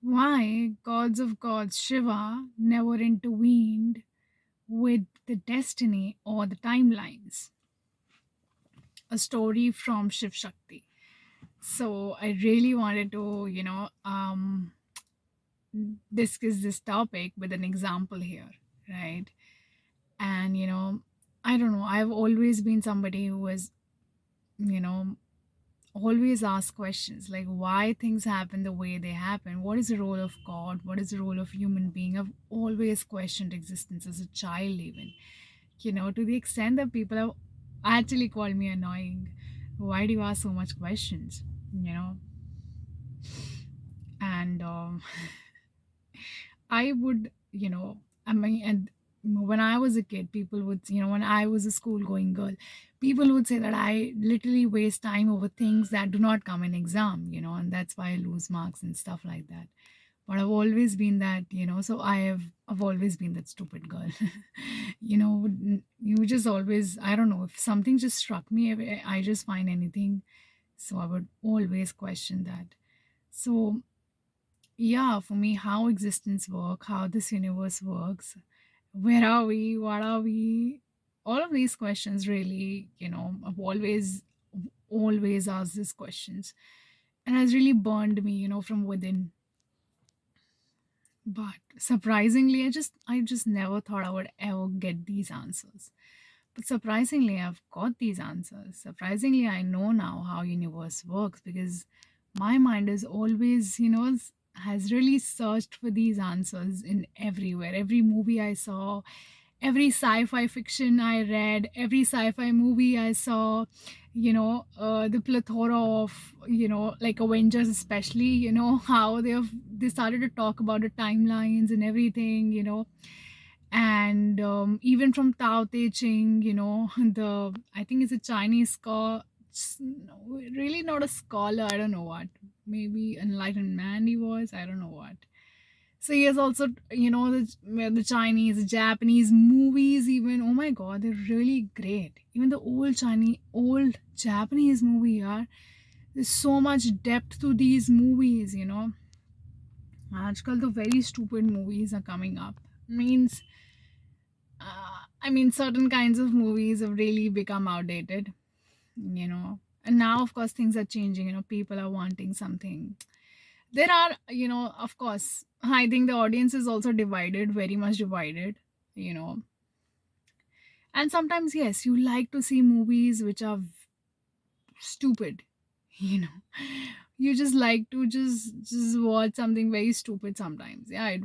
Why gods of gods Shiva never intervened with the destiny or the timelines. A story from Shiv Shakti. So I really wanted to, discuss this topic with an example here, right? And I don't know, I've always been somebody who has, you know, always ask questions like why things happen the way they happen. What is the role of God? What is the role of human being? I've always questioned existence as a child, even, to the extent that people have actually called me annoying. Why do you ask so much questions? You know, and I would, I mean, and when I was a kid, people would, when I was a school going girl, people would say that I literally waste time over things that do not come in exam, and that's why I lose marks and stuff like that. But I've always been that, so I've always been that stupid girl. You just always, I don't know, if something just struck me, I just find anything. So I would always question that. So yeah, for me, how existence work, how this universe works, where are we, what are we, all of these questions really, I've always asked these questions, and has really burned me, from within. But surprisingly, I just never thought I would ever get these answers. But surprisingly, I've got these answers. Surprisingly, I know now how universe works, because my mind is always, has really searched for these answers in everywhere. Every movie I saw, every sci-fi fiction I read, every sci-fi movie I saw, the plethora of, like Avengers, especially, how they started to talk about the timelines and everything, and even from Tao Te Ching, the I think it's a Chinese scholar, no, really not a scholar. I don't know what. Maybe enlightened man he was. I don't know what. So he has also, the Chinese, the Japanese movies. Even, oh my God, they're really great. Even the old Japanese movie, yeah. There's so much depth to these movies. Aajkal the very stupid movies are coming up. Means I mean, certain kinds of movies have really become outdated, And now, of course, things are changing. People are wanting something. There are, of course, I think the audience is also divided, very much divided, you know. And sometimes, yes, you like to see movies which are stupid, you know. You just like to just watch something very stupid sometimes. Yeah, it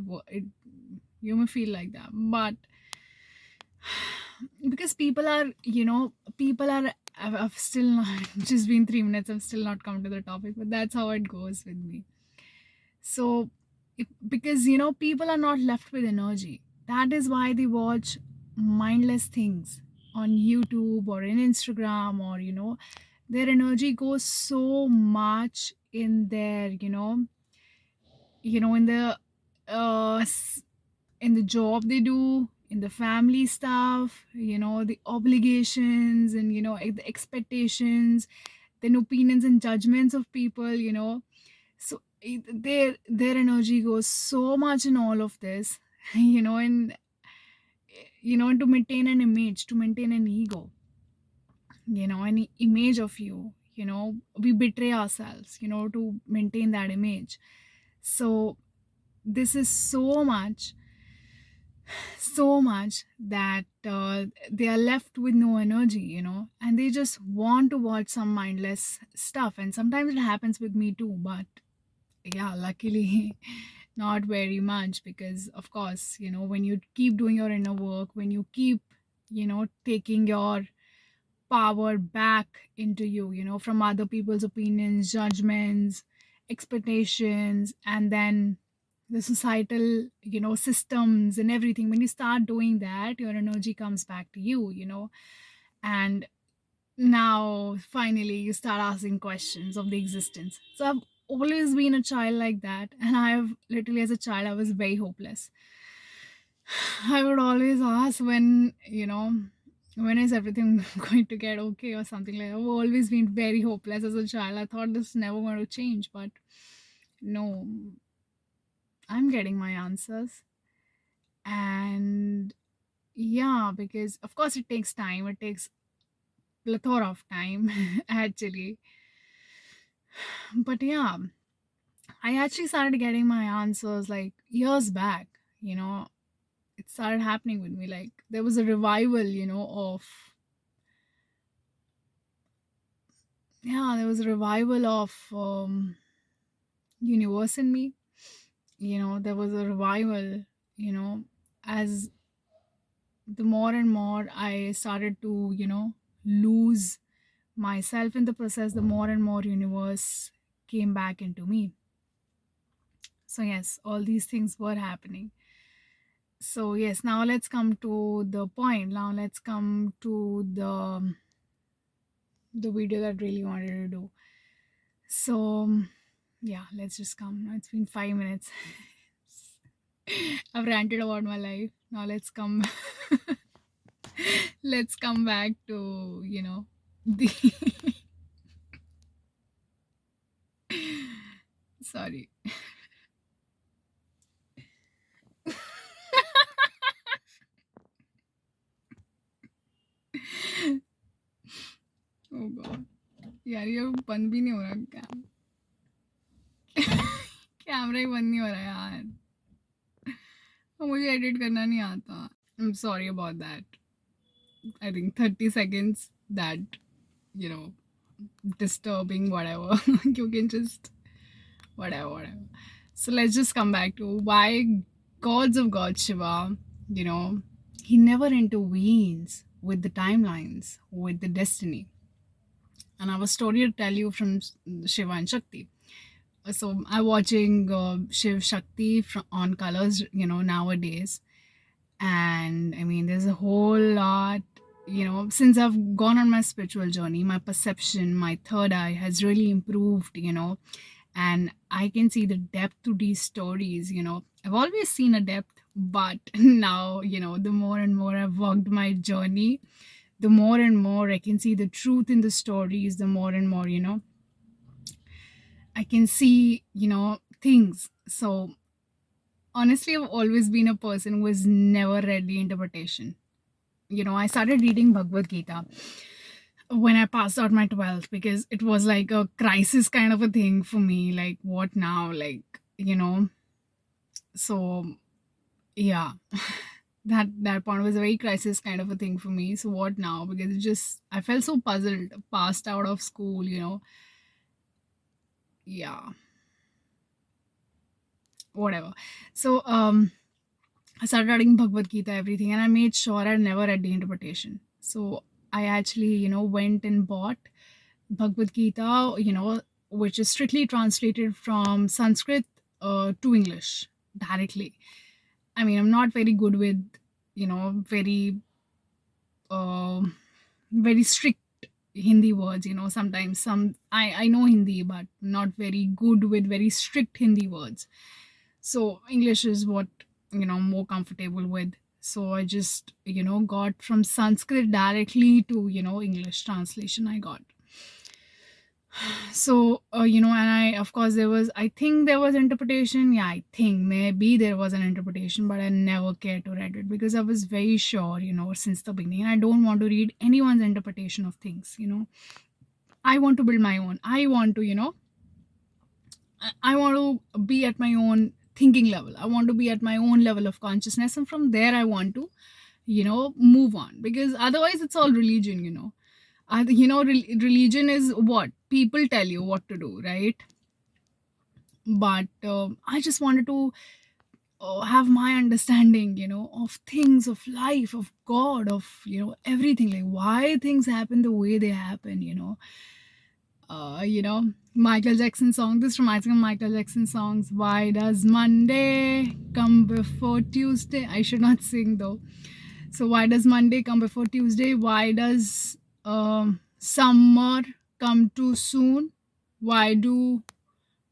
you may feel like that, but because people are I've still not just been 3 minutes, I've still not come to the topic, but that's how it goes with me. So because people are not left with energy, that is why they watch mindless things on YouTube or in Instagram, or their energy goes so much in their in the uh in the job they do, in the family stuff, the obligations, and the expectations, then opinions and judgments of people, so their energy goes so much in all of this, and and to maintain an image, to maintain an ego, any image of you, we betray ourselves, to maintain that image. So this is so much that they are left with no energy, and they just want to watch some mindless stuff. And sometimes it happens with me too, but yeah, luckily not very much, because of course, when you keep doing your inner work, when you keep taking your power back into you, from other people's opinions, judgments, expectations, and then the societal, systems and everything. When you start doing that, your energy comes back to you, and now finally you start asking questions of the existence. So I've always been a child like that, and I've literally, as a child, I was very hopeless. I would always ask when is everything going to get okay or something like that. I've always been very hopeless as a child. I thought this is never going to change, but no. I'm getting my answers. And yeah, because of course it takes time. It takes plethora of time actually. But yeah, I actually started getting my answers like years back. You know, it started happening with me. Like there was a revival, of yeah, there was a revival of universe in me. There was a revival. You know, as the more and more I started to, lose myself in the process, the more and more universe came back into me. So yes, all these things were happening. So yes, now let's come to the point. Now let's come to the video that really wanted to do. So yeah, let's just come. Now it's been 5 minutes. I've ranted about my life. Now let's come. Let's come back to the. Sorry. Oh god. यार ये बंद भी नहीं हो रहा camera ही बंद नहीं हो रहा यार और मुझे एडिट करना नहीं आता I'm sorry about that. I think 30 seconds that you know disturbing whatever you can just whatever. So let's just come back to why gods of God Shiva, you know, he never intervenes with the timelines, with the destiny. And I have a story to tell you from Shiva and Shakti. So I'm watching Shiv Shakti on Colors, nowadays. And I mean, there's a whole lot, since I've gone on my spiritual journey, my perception, my third eye has really improved, and I can see the depth to these stories. I've always seen a depth, but now, the more and more I've walked my journey, the more and more I can see the truth in the stories, the more and more, I can see, things. So honestly, I've always been a person who has never read the interpretation. I started reading Bhagavad Gita when I passed out my 12th because it was like a crisis kind of a thing for me. Like, what now? Like, so yeah. That point was a very crisis kind of a thing for me. So what now? Because it just I felt so puzzled, passed out of school, Yeah, whatever. So I started reading Bhagavad Gita, everything, and I made sure I never read the interpretation. So I actually, went and bought Bhagavad Gita, which is strictly translated from Sanskrit to English directly. I mean, I'm not very good with, very, uh, very strict Hindi words. Sometimes I know Hindi, but not very good with very strict Hindi words. So English is what I'm more comfortable with. So I just got from Sanskrit directly to English translation I got. So and I of course I think there was interpretation. Yeah, I think maybe there was an interpretation, but I never cared to read it because I was very sure since the beginning I don't want to read anyone's interpretation of things. I want to build my own. I want to I want to be at my own thinking level. I want to be at my own level of consciousness, and from there I want to move on, because otherwise it's all religion. Religion is what people tell you what to do, right? But I just wanted to have my understanding of things, of life, of God, of everything, like why things happen the way they happen. Michael Jackson song. This reminds me of Michael Jackson songs. Why does Monday come before Tuesday? I should not sing though. So why does Monday come before Tuesday? Why does summer come too soon? Why do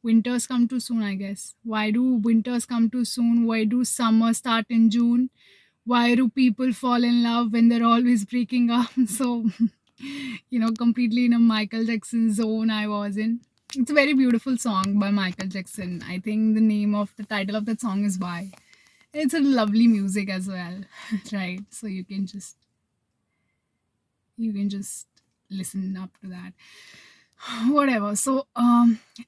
winters come too soon? I guess. Why do winters come too soon? Why do summer start in June? Why do people fall in love when they're always breaking up? So completely in a Michael Jackson zone I was in. It's a very beautiful song by Michael Jackson. I think the name of the title of that song is Why. It's a lovely music as well, right? So you can just listen up to that. Whatever. So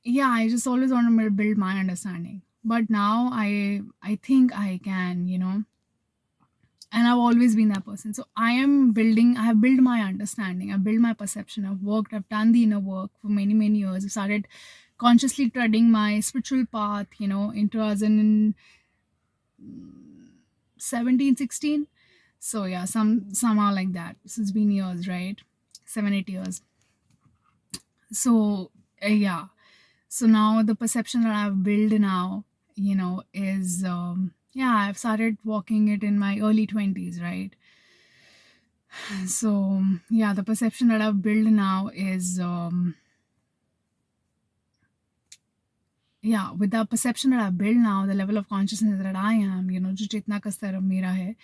yeah, I just always want to build my understanding. But now I think I can, and I've always been that person. So I have built my understanding, I've built my perception, I've done the inner work for many, many years. I've started consciously treading my spiritual path, in 2017, 16. So yeah, somehow like that. So it's been years, right? 7, 8 years. So yeah. So now the perception that I've built now, is yeah, I've started walking it in my early 20s, right? So yeah, the perception that I've built now is yeah, with the perception that I've built now, the level of consciousness that I am, जो चेतना का स्तर अब मेरा है,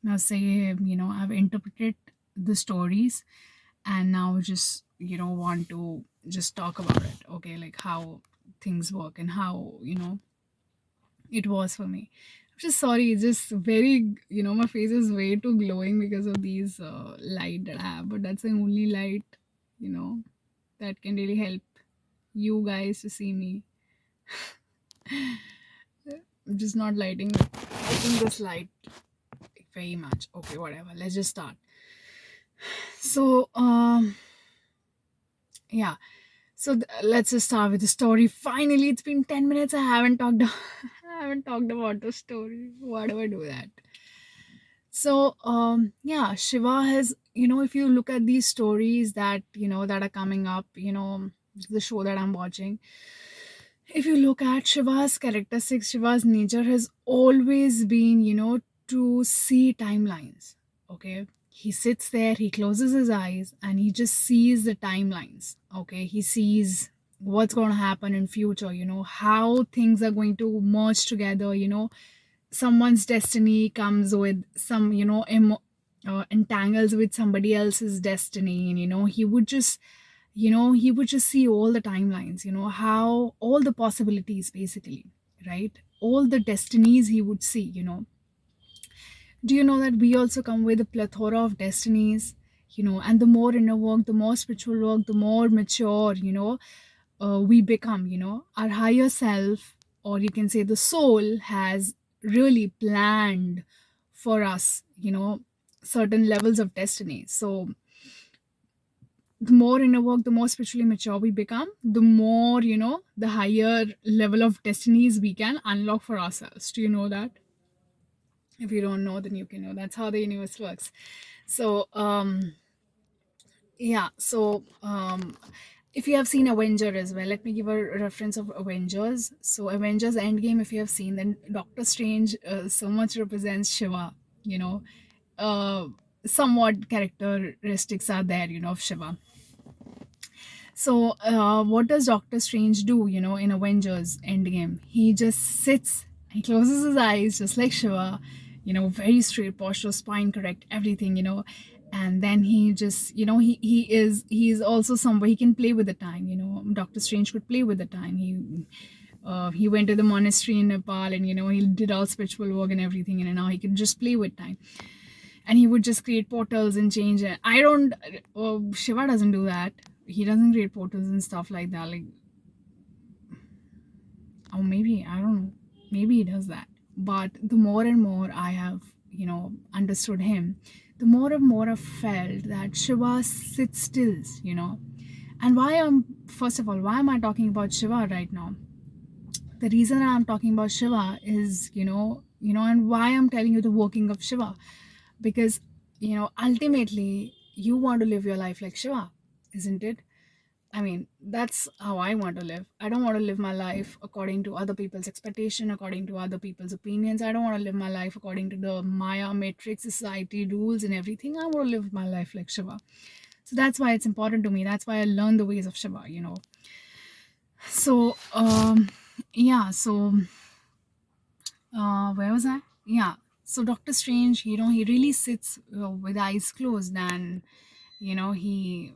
मैं उससे ये, I've interpreted the stories, and now just, want to just talk about it, okay, like how things work and how, it was for me. I'm just sorry, it's just very, my face is way too glowing because of these light that I have, but that's the only light, you know, that can really help you guys to see me. I'm just not lighting this light very much. Okay, whatever. Let's just start. So, yeah. So let's just start with the story. Finally, it's been 10 minutes. I haven't talked. I haven't talked about the story. Why do I do that? So, yeah, Shiva has. If you look at these stories that that are coming up, the show that I'm watching, if you look at Shiva's characteristics, Shiva's nature has always been, to see timelines. Okay. He sits there, he closes his eyes, and he just sees the timelines. Okay. He sees what's going to happen in future, how things are going to merge together, someone's destiny comes with some, entangles with somebody else's destiny. And, he would just see all the timelines, how all the possibilities basically, right? All the destinies he would see, Do you know that we also come with a plethora of destinies, and the more inner work, the more spiritual work, the more mature, we become, our higher self, or you can say the soul, has really planned for us, certain levels of destiny. So the more inner work, the more spiritually mature we become, the more, the higher level of destinies we can unlock for ourselves. Do you know that? If you don't know, then you can know. That's how the universe works. So, yeah. So, if you have seen Avenger as well, let me give a reference of Avengers. So, Avengers Endgame, if you have seen, then Doctor Strange so much represents Shiva, you know. Uh, Somewhat characteristics are there, of Shiva. So, what does Doctor Strange do, in Avengers Endgame? He just sits, he closes his eyes, just like Shiva, very straight posture, spine correct, everything, and then he just, he's also somebody, he can play with the time, Doctor Strange could play with the time. He went to the monastery in Nepal, and he did all spiritual work and everything, and now he can just play with time, and he would just create portals and change it. I don't. Shiva doesn't do that. He doesn't create portals and stuff like that. Like, or maybe I don't know. Maybe he does that. But the more and more I have, understood him, the more and more I've felt that Shiva sits still. And first of all, why am I talking about Shiva right now? The reason I'm talking about Shiva is, and why I'm telling you the working of Shiva, because ultimately you want to live your life like Shiva, isn't it? I mean, that's how I want to live. I don't want to live my life according to other people's expectation, according to other people's opinions. I don't want to live my life according to the Maya matrix, society rules, and everything. I want to live my life like Shiva. So that's why it's important to me. That's why I learned the ways of Shiva. So yeah. So where was I? Yeah. So Doctor Strange, he really sits with eyes closed, and he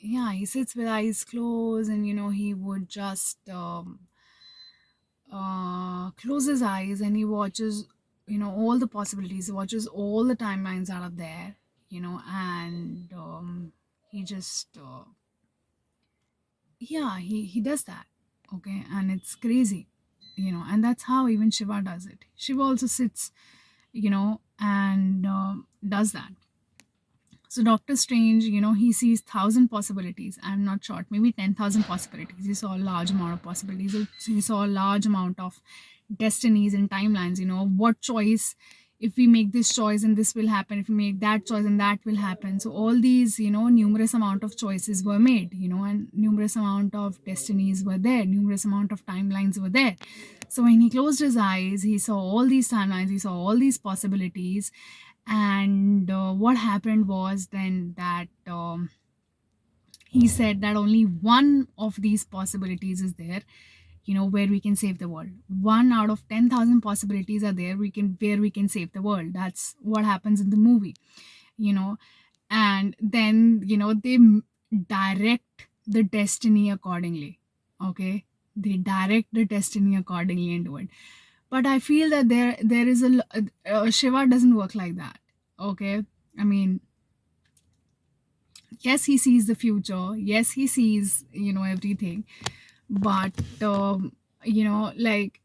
yeah, he sits with eyes closed, and he would just close his eyes, and he watches all the possibilities, he watches all the timelines that are there, and he just yeah, he does that. Okay, and it's crazy, and that's how even Shiva does it. Shiva also sits, and does that. So Doctor Strange, he sees 1,000 possibilities. I'm not sure, maybe 10,000 possibilities. He saw a large amount of possibilities. He saw a large amount of destinies and timelines. What choice, if we make this choice and this will happen, if we make that choice and that will happen. So all these, numerous amount of choices were made, and numerous amount of destinies were there, numerous amount of timelines were there. So when he closed his eyes, he saw all these timelines, he saw all these possibilities. And what happened was then that he said that only one of these possibilities is there, where we can save the world. One out of 10,000 possibilities are there, where we can save the world. That's what happens in the movie, you know and then they direct the destiny accordingly. Okay, they direct the destiny accordingly into it. But I feel that there is Shiva doesn't work like that. Okay, I mean, yes, he sees the future, yes, he sees everything, but like,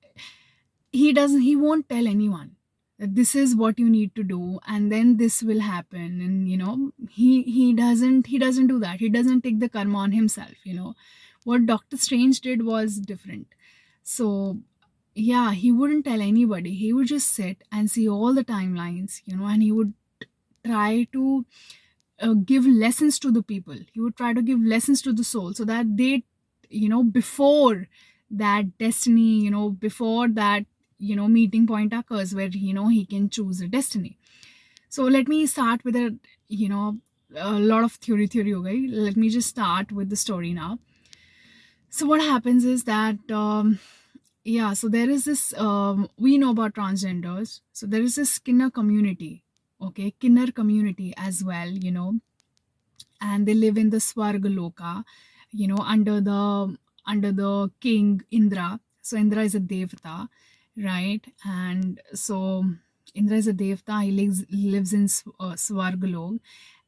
he won't tell anyone that this is what you need to do and then this will happen. And he doesn't do that. He doesn't take the karma on himself. What Doctor Strange did was different. So yeah, he wouldn't tell anybody. He would just sit and see all the timelines, and he would try to give lessons to the people. He would try to give lessons to the soul so that they, before that destiny, before that, meeting point occurs where, he can choose a destiny. So let me start with a lot of theory, okay? Let me just start with the story now. So what happens is that, yeah, so there is this, we know about transgenders. So there is this Kinner community, okay? Kinner community as well, and they live in the Svargaloka, under the king Indra. So Indra is a devata, right? And so Indra is a devata. He lives in Svargalok,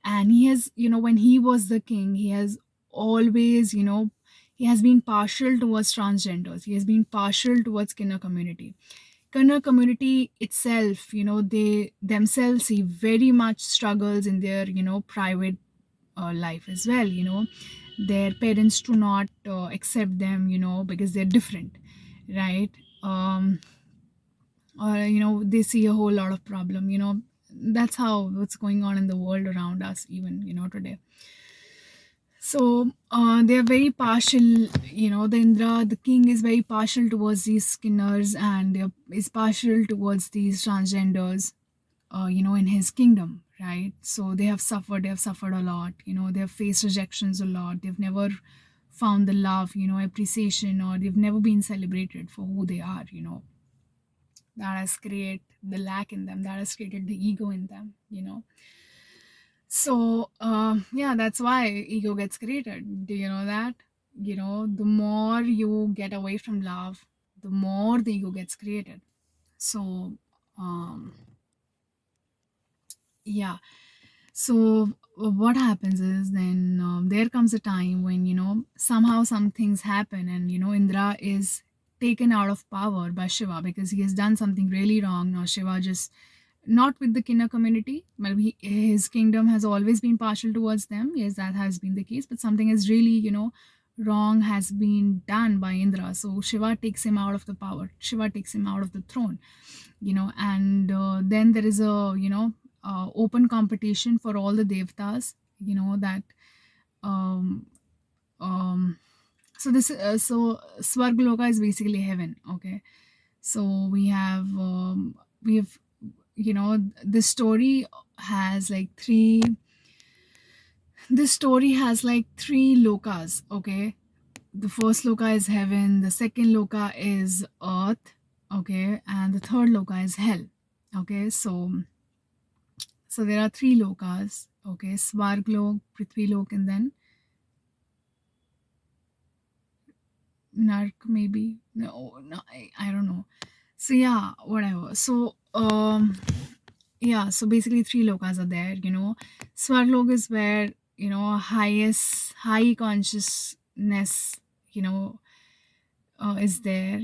and he has, when he was the king, he has always, he has been partial towards transgenders. He has been partial towards Kinner community. Kannada community itself, they themselves see very much struggles in their, private life as well. Their parents do not accept them, because they're different, right? um or they see a whole lot of problem. That's how what's going on in the world around us, even today. So they are very partial. The Indra, the king, is very partial towards these Skinners, and is partial towards these transgenders, in his kingdom, right? So they have suffered a lot. They have faced rejections a lot. They've never found the love, appreciation, or they've never been celebrated for who they are. That has created the lack in them. That has created the ego in them. So yeah, that's why ego gets created. Do you know that? The more you get away from love, the more the ego gets created. So um yeah. So what happens is then, there comes a time when, somehow some things happen, and Indra is taken out of power by Shiva because he has done something really wrong. Now Shiva just, not with the Kinna community, but his kingdom has always been partial towards them. Yes, that has been the case, but something is really, wrong has been done by Indra. So Shiva takes him out of the power. Shiva takes him out of the throne. And then there is a, open competition for all the devtas. That um um so Svargaloka is basically heaven. Okay, so we have this story has like three lokas. Okay, the first loka is heaven, the second loka is earth, okay, and the third loka is hell. Okay, so there are three lokas. Okay, Svarglok, Prithvilok, and then Nark maybe. No, I don't know. So yeah, whatever. So yeah, so basically three lokas are there, Swarlok is where, highest high consciousness, you know, is there,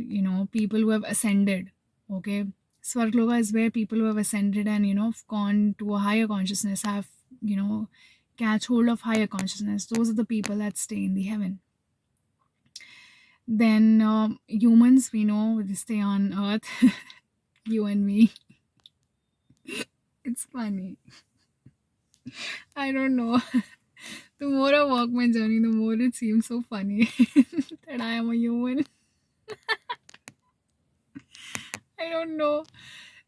people who have ascended. Okay. Swargloka is where people who have ascended and, have gone to a higher consciousness, have, you know, catch hold of higher consciousness. Those are the people that stay in the heaven. Then humans, we know they stay on earth. You and me. It's funny. I don't know. The more I walk my journey, the more it seems so funny that I am a human. I don't know.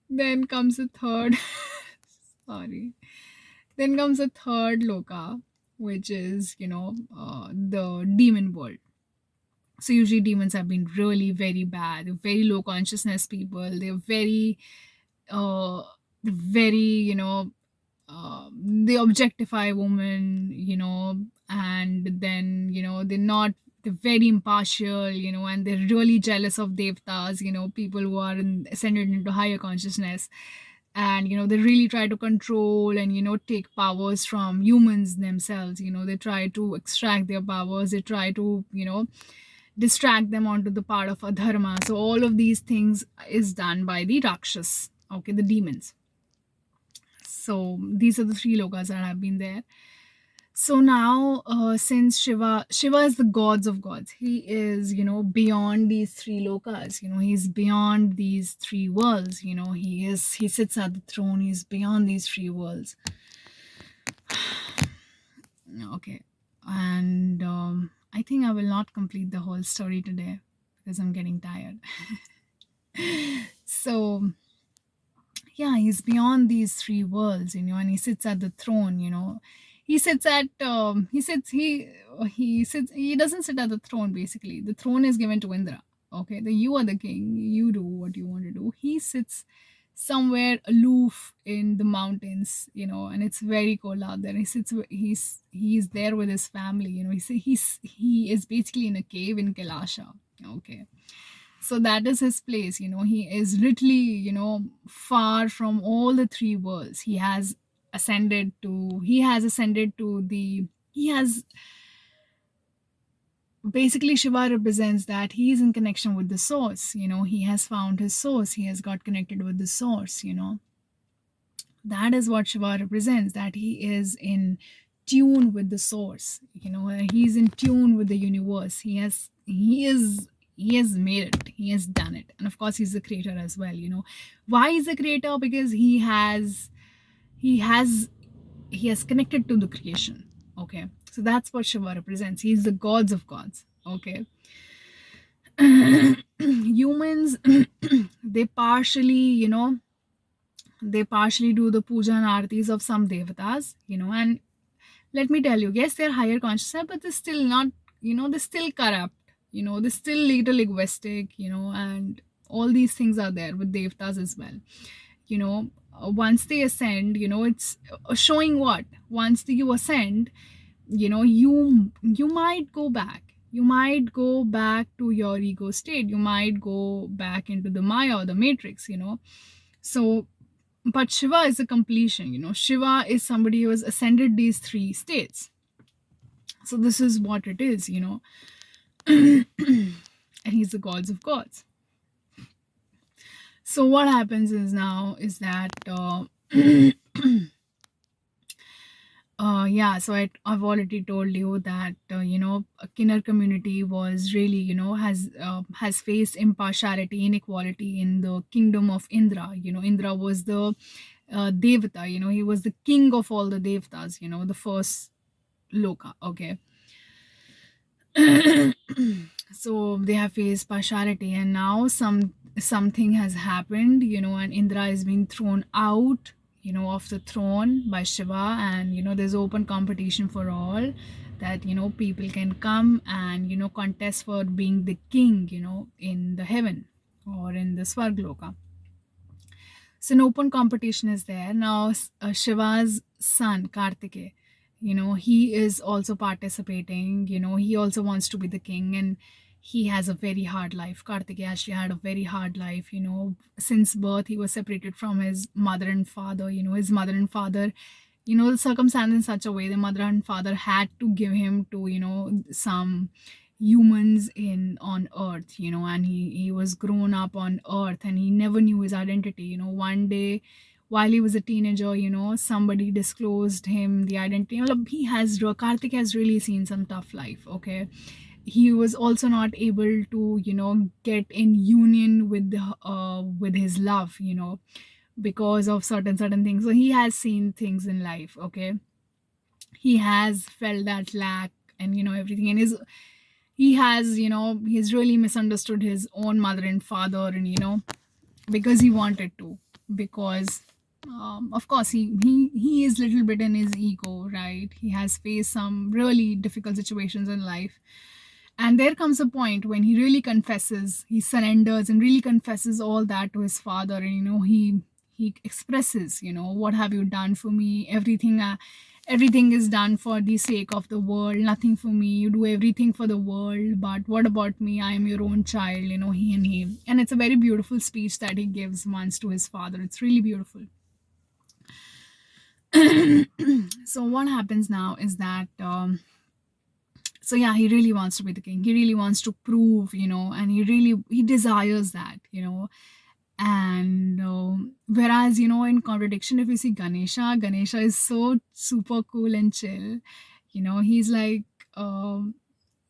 Then comes a third. Sorry. Then comes a third loka, which is, the demon world. So usually demons have been really very bad. They're very low consciousness people. They're uh, very, they objectify women, and then, they're very impartial, and they're really jealous of devtas, people who are ascended into higher consciousness. And, they really try to control and, take powers from humans themselves. They try to extract their powers. They try to, distract them onto the part of adharma. So all of these things is done by the rakshas, okay, the demons. So these are the three lokas that have been there. So now, since Shiva is the gods of gods. He is, beyond these three lokas. He's beyond these three worlds. He sits at the throne. He's beyond these three worlds. Okay, and I think I will not complete the whole story today because I'm getting tired. So yeah, he's beyond these three worlds, and he sits at the throne. He sits at he doesn't sit at the throne. Basically, the throne is given to Indra. Okay, you are the king, you do what you want to do. He sits somewhere aloof in the mountains, and it's very cold out there. He's there with his family. He is basically in a cave in Kailasha. Okay, so that is his place. He is literally, far from all the three worlds. He has basically, Shiva represents that he is in connection with the source. He has found his source. He has got connected with the source. That is what Shiva represents, that he is in tune with the source. He's in tune with the universe. He has made it. He has done it. And of course, he's the creator as well. Why is the creator? Because he has connected to the creation. Okay, so that's what Shiva represents. He's the gods of gods. Okay. Humans, they partially do the puja and artis of some devatas, and let me tell you, yes, they're higher consciousness, but they're still not, they're still corrupt, they're still little egoistic, and all these things are there with devatas as well. Once they ascend, it's showing what? Once you ascend, you might go back. You might go back to your ego state. You might go back into the Maya or the matrix, So, but Shiva is a completion, Shiva is somebody who has ascended these three states. So this is what it is, and he's the gods of gods. So what happens is that so I've already told you that a Kinnar community was really, has faced impartiality, inequality in the kingdom of Indra. Indra was the devata. He was the king of all the devatas. The first loka. Okay. So they have faced partiality, and now something has happened, and Indra is being thrown out, of the throne by Shiva, and there's open competition for all, that people can come and contest for being the king, in the heaven or in the Svargloka. So an open competition is there now. Shiva's son Kartikeya, he is also participating. He also wants to be the king, and he has a very hard life. Kartikeya actually had a very hard life, since birth he was separated from his mother and father. His mother and father, the circumstance in such a way, the mother and father had to give him to, some humans in on earth, and he was grown up on earth, and he never knew his identity. One day while he was a teenager, somebody disclosed him the identity. Karthik has really seen some tough life, okay. He was also not able to, get in union with his love, because of certain things. So he has seen things in life, okay. He has felt that lack, and everything, and his he has, he's really misunderstood his own mother and father, and because he wanted to, because of course he is little bit in his ego, right? He has faced some really difficult situations in life, and there comes a point when he really confesses, he surrenders and really confesses all that to his father. And he expresses, what have you done for me? Everything is done for the sake of the world, nothing for me. You do everything for the world, but what about me? I am your own child, and it's a very beautiful speech that he gives once to his father. It's really beautiful. So what happens now is that so yeah, he really wants to be the king. He really wants to prove, and he desires that, and whereas, in contradiction, if you see Ganesha is so super cool and chill. He's like,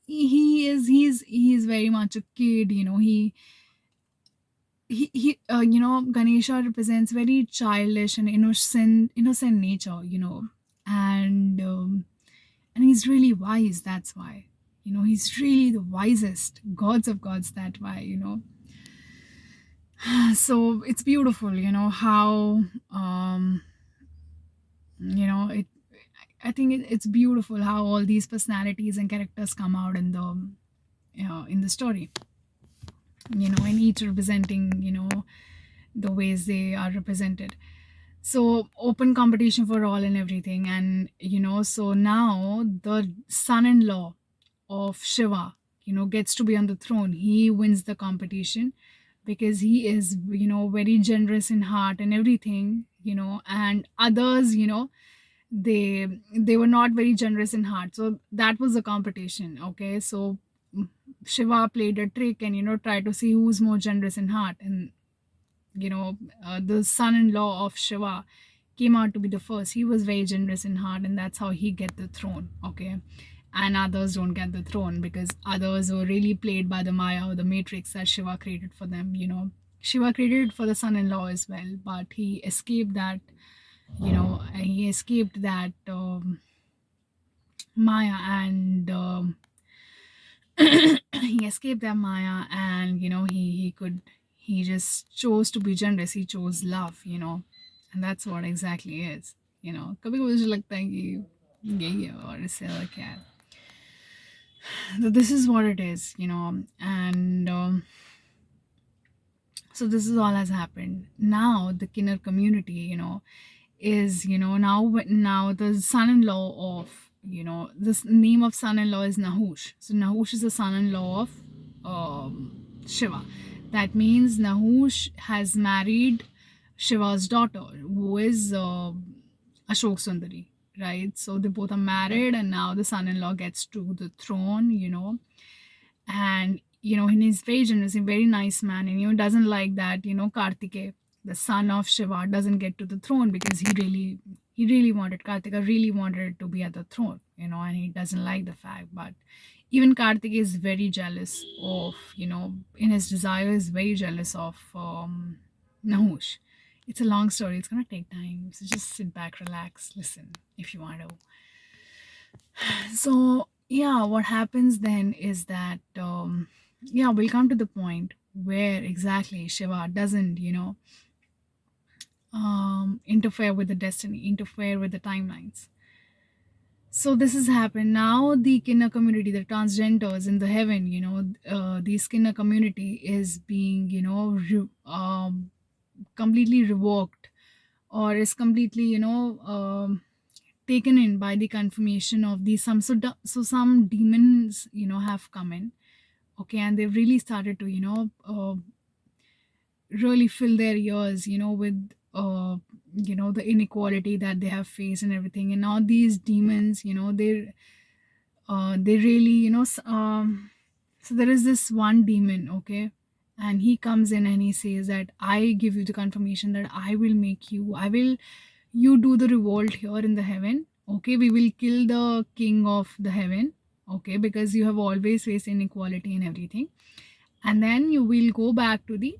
he is very much a kid. Ganesha represents very childish and innocent nature, and he's really wise. That's why, he's really the wisest gods of gods. That why, so it's beautiful, how it I think it's beautiful how all these personalities and characters come out in the story, and each representing, the ways they are represented. So open competition for all and everything. And so now the son-in-law of Shiva, gets to be on the throne. He wins the competition because he is, very generous in heart and everything, and others, they were not very generous in heart. So that was the competition, okay. So Shiva played a trick and, tried to see who's more generous in heart. And the son-in-law of Shiva came out to be the first. He was very generous in heart, and that's how he get the throne, okay. And others don't get the throne because others were really played by the Maya or the matrix that Shiva created for them. Shiva created for the son-in-law as well, but he escaped that. He escaped that Maya, and he escaped that Maya, and he just chose to be generous. He chose love, and that's what exactly is. कभी कभी मुझे लगता है कि यही है और इससे और क्या है. So this is what it is, and so this is all has happened. Now the Kinner community, is, now the son-in-law of, this name of son-in-law is Nahush. So Nahush is the son-in-law of Shiva. That means Nahush has married Shiva's daughter, who is Ashok Sundari, right? So they both are married, and now the son-in-law gets to the throne, and and he's very generous, a very nice man, and doesn't like that, Kartikeya, the son of Shiva, doesn't get to the throne because he really wanted, Kartika really wanted to be at the throne, and he doesn't like the fact. But even Kartikeya is very jealous of, in his desire, is very jealous of Nahush. It's a long story. It's going to take time. So just sit back, relax, listen if you want to. So, yeah, what happens then is that, we'll come to the point where exactly Shiva doesn't, interfere with the destiny, interfere with the timelines. So this has happened. Now the Kinna community, the transgenders in the heaven, the Kinna community is being, completely revoked, or is completely, taken in by the confirmation of the some. So some demons, have come in, Okay, and they've really started to, really fill their ears, with the inequality that they have faced and everything. And now these demons, they really, so there is this one demon, okay, and he comes in and he says that I give you the confirmation that I will you do the revolt here in the heaven. Okay, we will kill the king of the heaven. Okay, because you have always faced inequality and everything, and then you will go back to the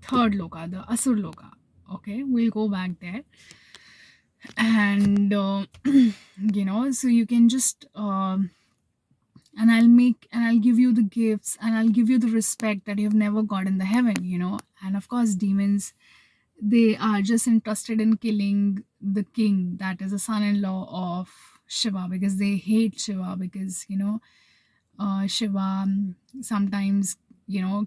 third loka, the asur loka. Okay, we'll go back there, and so you can just and I'll give you the gifts, and I'll give you the respect that you've never got in the heaven. And of course, demons, they are just interested in killing the king, that is the son-in-law of Shiva, because they hate Shiva, because Shiva sometimes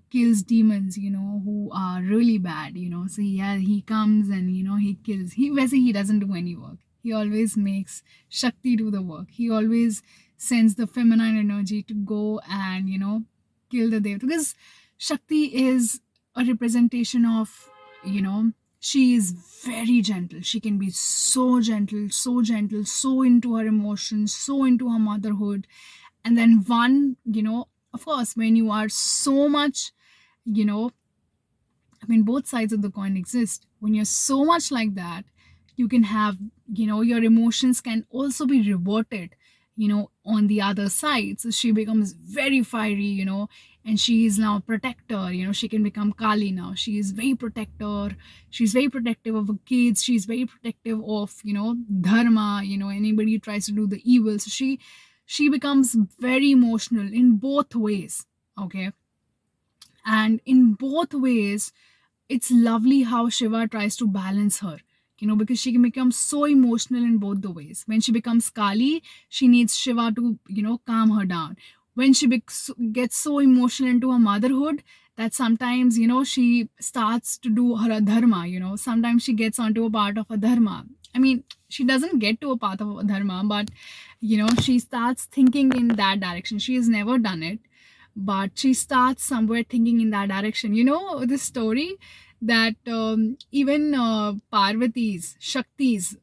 kills demons who are really bad. So he comes and he kills. He doesn't do any work. He always makes Shakti do the work. He always sends the feminine energy to go and kill the devil, because Shakti is a representation of, she is very gentle. She can be so gentle, so gentle, so into her emotions, so into her motherhood. And then of course, when you are so much, you know I mean, both sides of the coin exist. When you're so much like that, you can have, your emotions can also be reverted, on the other side. So she becomes very fiery, and she is now a protector. She can become Kali now. She is very protector. She's very protective of her kids. She's very protective of, dharma, anybody who tries to do the evil. So she becomes very emotional in both ways. Okay. And in both ways, it's lovely how Shiva tries to balance her, because she can become so emotional in both the ways. When she becomes Kali, she needs Shiva to, calm her down. When she gets so emotional into her motherhood, that sometimes, she starts to do her dharma, sometimes she gets onto a part of a dharma. I mean, she doesn't get to a path of a dharma, but, she starts thinking in that direction. She has never done it, but she starts somewhere thinking in that direction. This story that even Parvati's, Shakti's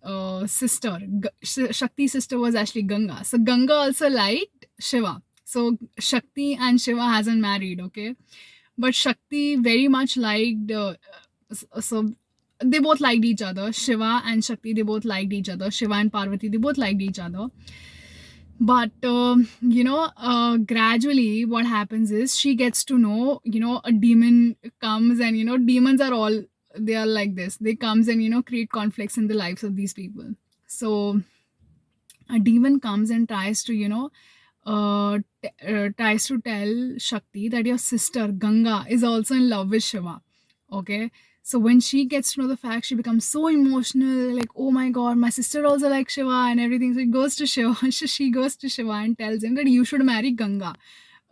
sister, Shakti's sister was actually Ganga. So Ganga also liked Shiva. So Shakti and Shiva hasn't married, okay? But Shakti very much liked, so they both liked each other. Shiva and Shakti, they both liked each other. Shiva and Parvati, they both liked each other. But gradually what happens is she gets to know, a demon comes, and demons are all, they are like this. They comes and create conflicts in the lives of these people. So a demon comes and tries to tries to tell Shakti that your sister Ganga is also in love with Shiva. Okay. So when she gets to know the fact, she becomes so emotional, like, oh my god, my sister also likes Shiva and everything. So it goes to Shiva. She goes to Shiva and tells him that you should marry Ganga.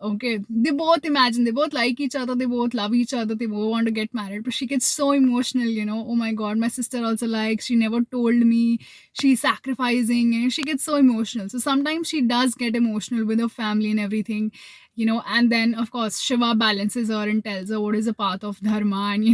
Okay, they both imagine, they both like each other, they both love each other, they both want to get married, but she gets so emotional, oh my god, my sister also likes, she never told me, she's sacrificing, and she gets so emotional. So sometimes she does get emotional with her family and everything, and then of course Shiva balances her and tells her what is the path of dharma, and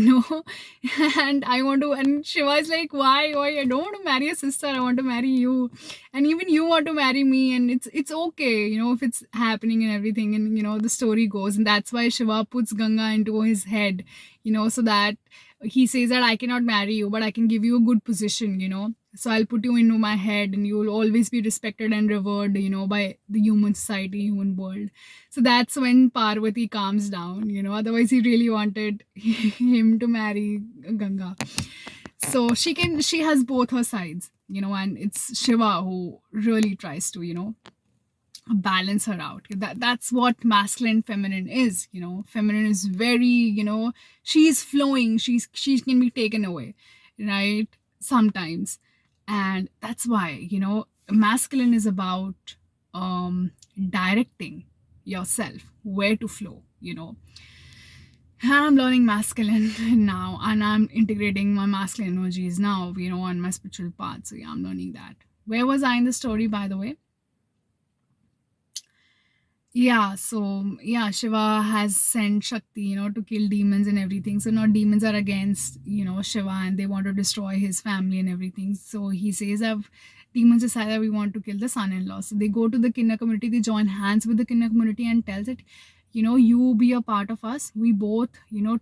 and and Shiva is like, why I don't want to marry a sister, I want to marry you, and even you want to marry me, and it's okay, if it's happening and everything. And the story goes, and that's why Shiva puts Ganga into his head, so that he says that I cannot marry you, but I can give you a good position, so I'll put you into my head, and you will always be respected and revered, by the human society, human world. So that's when Parvati calms down, otherwise he really wanted him to marry Ganga. So she has both her sides, and it's Shiva who really tries to, balance her out. That's what masculine feminine is. Feminine is very, she's flowing, she can be taken away, right? Sometimes. And that's why, masculine is about directing yourself where to flow. And I'm learning masculine now, and I'm integrating my masculine energies now, on my spiritual path. So yeah, I'm learning that. Where was I in the story, by the way? Yeah, so yeah, Shiva has sent Shakti, to kill demons and everything. So now demons are against, Shiva, and they want to destroy his family and everything. So he says, "I've demons decide that we want to kill the son-in-law." So they go to the Kinna community, they join hands with the Kinna community and tells it, you be a part of us. We both,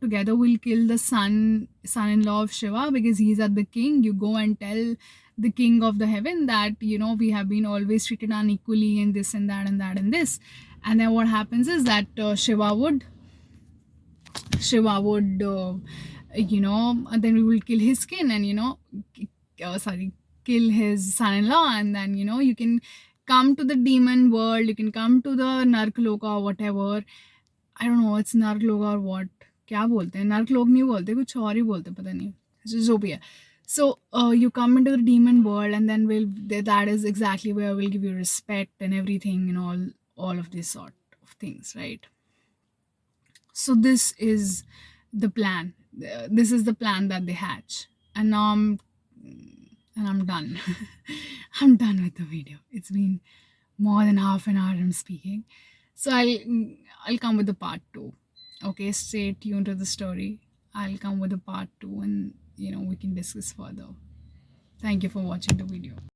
together will kill the son-in-law of Shiva because he's at the king. You go and tell the king of the heaven that, we have been always treated unequally and this and that and that and this. And then what happens is that Shiva would and then we will kill his skin and sorry, kill his son-in-law, and then you can come to the demon world, you can come to the Narkloka or whatever. I don't know it's Narkloka or what. क्या बोलते हैं, नर्कलोक नहीं बोलते, कुछ और ही बोलते, पता नहीं, जो भी है. So you come into the demon world, and then that is exactly where we'll give you respect and everything and all of this sort of things, right? So this is the plan. This is the plan that they hatch, and now I'm done. I'm done with the video. It's been more than half an hour I'm speaking, so I'll come with the part two. Okay, stay tuned to the story. I'll come with the part two, and we can discuss further. Thank you for watching the video.